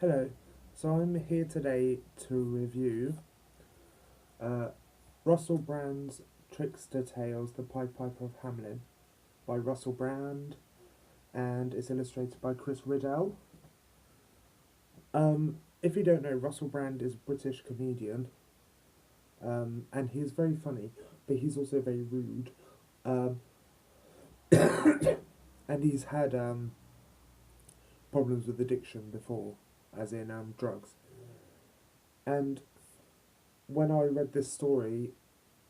Hello, so I'm here today to review uh, Russell Brand's Trickster Tales, The Pied Piper of Hamelin by Russell Brand, and it's illustrated by Chris Riddell. If you don't know, Russell Brand is a British comedian, and he's very funny, but he's also very rude, um, and he's had problems with addiction before, as in drugs. And when I read this story,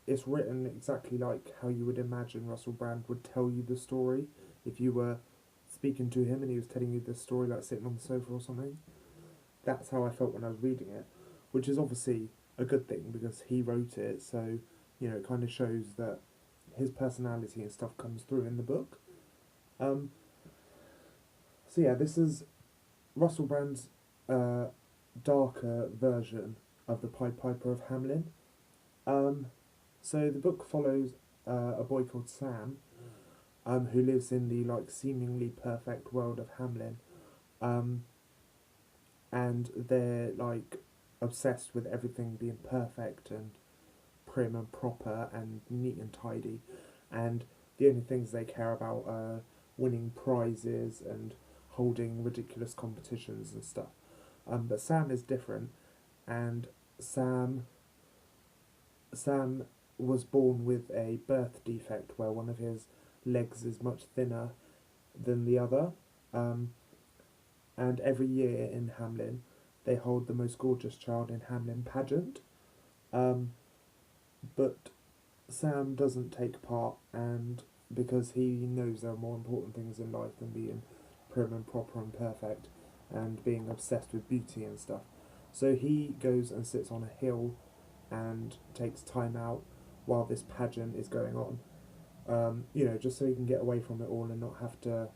it's written exactly like how you would imagine Russell Brand would tell you the story if you were speaking to him and he was telling you the story like sitting on the sofa or something. That's how I felt when I was reading it, which is obviously a good thing because he wrote it, so it kind of shows that his personality and stuff comes through in the book. Um, so yeah, this is Russell Brand's uh, darker version of the Pied Piper of Hamelin. Um, so the book follows a boy called Sam, who lives in the like seemingly perfect world of Hamelin, um, and they're like obsessed with everything being perfect and prim and proper and neat and tidy, and the only things they care about are winning prizes and holding ridiculous competitions and stuff. But Sam is different, and Sam Sam was born with a birth defect where one of his legs is much thinner than the other. Um, and every year in Hamelin, they hold the most gorgeous child in Hamelin pageant. Um, but Sam doesn't take part, and because he knows there are more important things in life than being prim and proper and perfect and being obsessed with beauty and stuff. So he goes and sits on a hill and takes time out while this pageant is going on. Just so he can get away from it all and not have to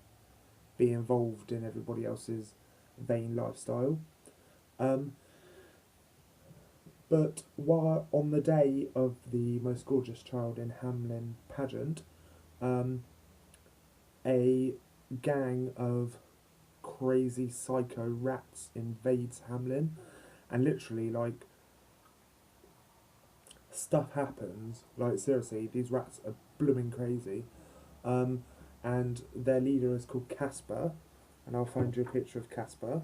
be involved in everybody else's vain lifestyle. Um, but while on the day of the most gorgeous child in Hamelin pageant, um, a gang of crazy psycho rats invades Hamelin, and literally like stuff happens. Like seriously, these rats are blooming crazy. Um, and their leader is called Casper, and I'll find you a picture of Casper.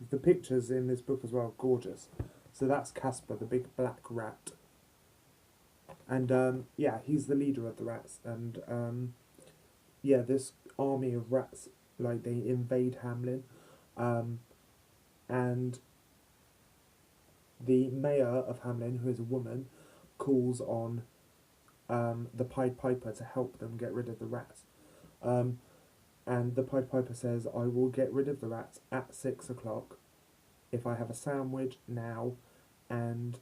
The pictures in this book as well, gorgeous. So that's Casper, the big black rat, and yeah, he's the leader of the rats, and yeah, this army of rats like they invade Hamelin, um, and the mayor of Hamelin, who is a woman, calls on the Pied Piper to help them get rid of the rats. Um, and the Pied Piper says, I will get rid of the rats at 6 o'clock if I have a sandwich now and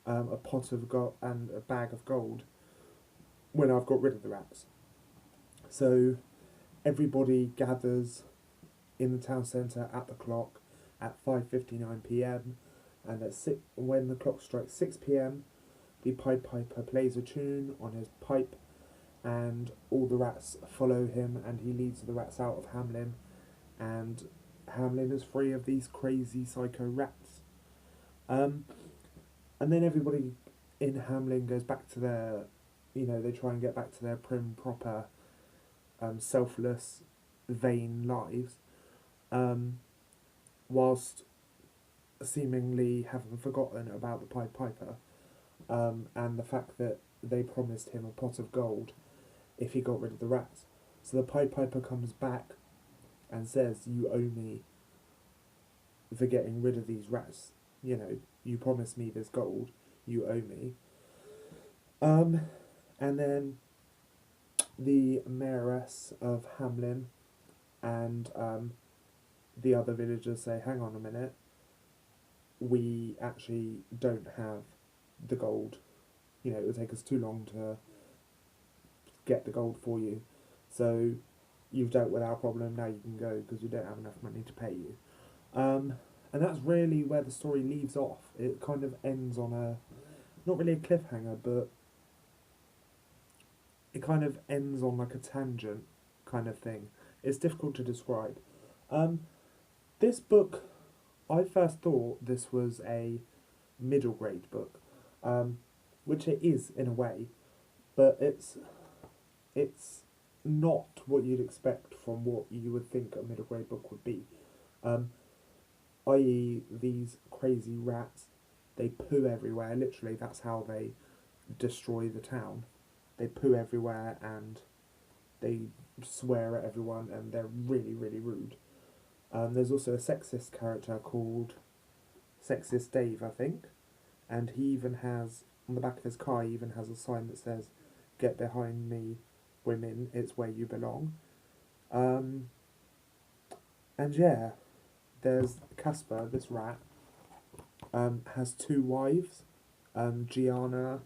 a pot of gold and a bag of gold when I've got rid of the rats. So everybody gathers in the town centre at the clock at 5:59 p.m. and when the clock strikes 6 p.m., the Pied Piper plays a tune on his pipe, and all the rats follow him, and he leads the rats out of Hamelin, and Hamelin is free of these crazy psycho rats. Um, and then everybody in Hamelin goes back to their, they try and get back to their prim, proper, selfless, vain lives, um, whilst seemingly having forgotten about the Pied Piper, and the fact that they promised him a pot of gold if he got rid of the rats. So the Pied Piper comes back and says, "You owe me for getting rid of these rats. You promised me this gold. You owe me." Um, and then the mayoress of Hamelin and the other villagers say, "Hang on a minute. We actually don't have the gold. It would take us too long to get the gold for you. So you've dealt with our problem, now you can go because we don't have enough money to pay you." And that's really where the story leaves off. It kind of ends on not really a cliffhanger, but it kind of ends on like a tangent kind of thing. It's difficult to describe. Um, this book, I first thought this was a middle grade book, um, which it is in a way, but it's not what you'd expect from what you would think a middle grade book would be. Um, i.e., these crazy rats, they poo everywhere. Literally, that's how they destroy the town. They poo everywhere and they swear at everyone, and they're really, really rude. There's also a sexist character called Sexist Dave, I think, and he even has, on the back of his car, he even has a sign that says, "Get behind me, women, it's where you belong." Um, and yeah, there's Casper, this rat, has two wives, Gianna,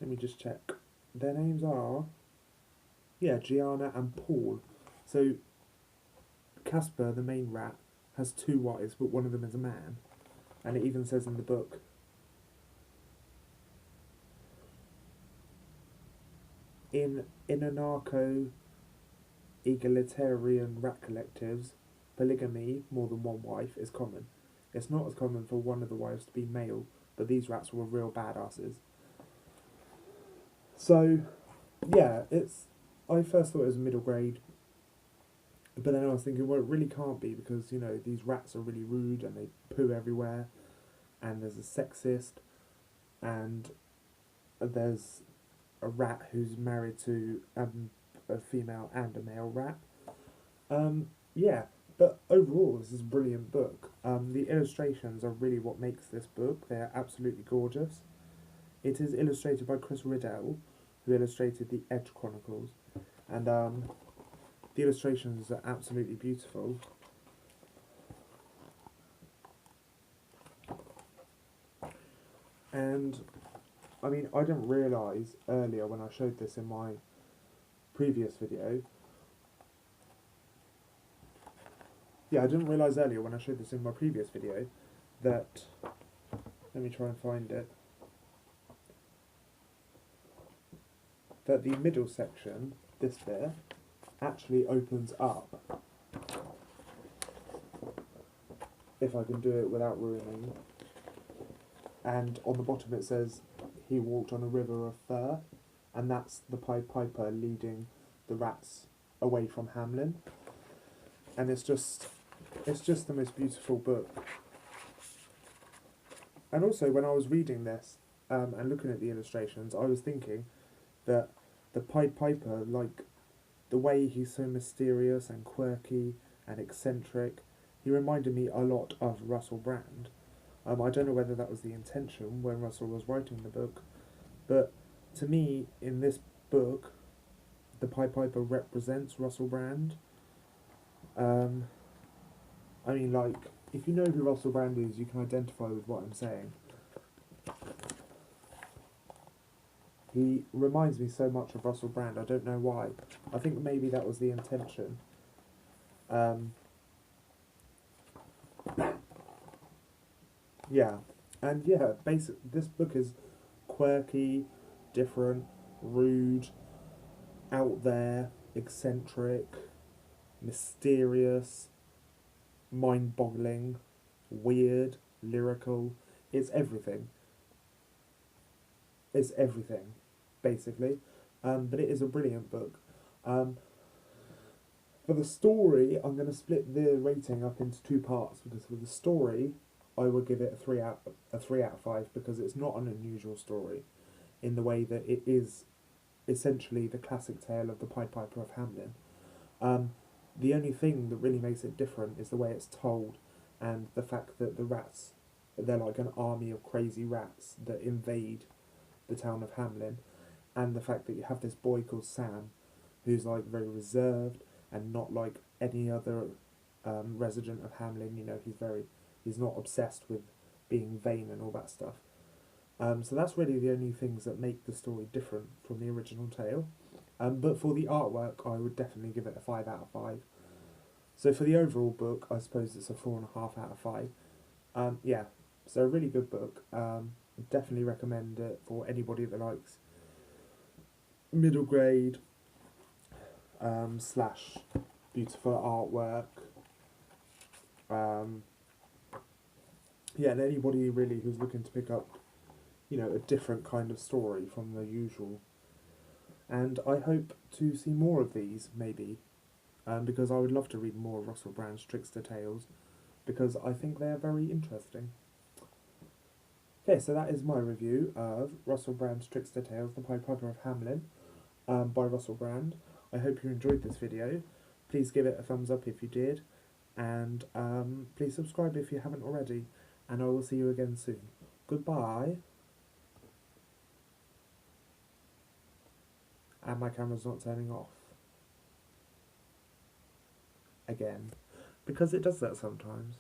let me just check. Their names are, yeah, Gianna and Paul. So Casper, the main rat, has two wives, but one of them is a man. And it even says in the book, in anarcho egalitarian rat collectives, polygamy, more than one wife, is common. It's not as common for one of the wives to be male, but these rats were real badasses. So, yeah, I first thought it was a middle grade, but then I was thinking, well, it really can't be because, you know, these rats are really rude and they poo everywhere, and there's a sexist, and there's a rat who's married to a female and a male rat. Yeah, but overall, this is a brilliant book. The illustrations are really what makes this book. They are absolutely gorgeous. It is illustrated by Chris Riddell, who illustrated the Edge Chronicles, and the illustrations are absolutely beautiful. And I mean, I didn't realise earlier when I showed this in my previous video. Yeah, I didn't realise earlier when I showed this in my previous video that. Let me try and find it. That the middle section, this bit, actually opens up. If I can do it without ruining. And on the bottom it says, "He walked on a river of fur," and that's the Pied Piper leading the rats away from Hamlin. And it's just the most beautiful book. And also, when I was reading this and looking at the illustrations, I was thinking that the Pied Piper, like the way he's so mysterious and quirky and eccentric, he reminded me a lot of Russell Brand. I don't know whether that was the intention when Russell was writing the book, but to me, in this book, the Pied Piper represents Russell Brand. I mean, like, if you know who Russell Brand is, you can identify with what I'm saying. He reminds me so much of Russell Brand, I don't know why. I think maybe that was the intention. Yeah, and yeah, this book is quirky, different, rude, out there, eccentric, mysterious, mind-boggling, weird, lyrical. It's everything. It's everything, basically. But it is a brilliant book. For the story, I'm going to split the rating up into two parts because for the story, I would give it a 3 out of 5 because it's not an unusual story in the way that it is essentially the classic tale of the Pied Piper of Hamelin. The only thing that really makes it different is the way it's told and the fact that the rats, they're like an army of crazy rats that invade the town of Hamelin, and the fact that you have this boy called Sam who's like very reserved and not like any other resident of Hamelin. You know, he's not obsessed with being vain and all that stuff. So that's really the only things that make the story different from the original tale. But for the artwork, I would definitely give it a 5 out of 5. So for the overall book, I suppose it's a 4.5 out of 5. Yeah, so a really good book. Definitely recommend it for anybody that likes middle grade slash beautiful artwork. Yeah, and anybody really who's looking to pick up, you know, a different kind of story from the usual. And I hope to see more of these, maybe, because I would love to read more of Russell Brand's Trickster tales, because I think they're very interesting. Okay, so that is my review of Russell Brand's Trickster Tales, The Pied Piper of Hamelin, by Russell Brand. I hope you enjoyed this video. Please give it a thumbs up if you did, and please subscribe if you haven't already, and I will see you again soon. Goodbye. And my camera's not turning off. Again. Because it does that sometimes.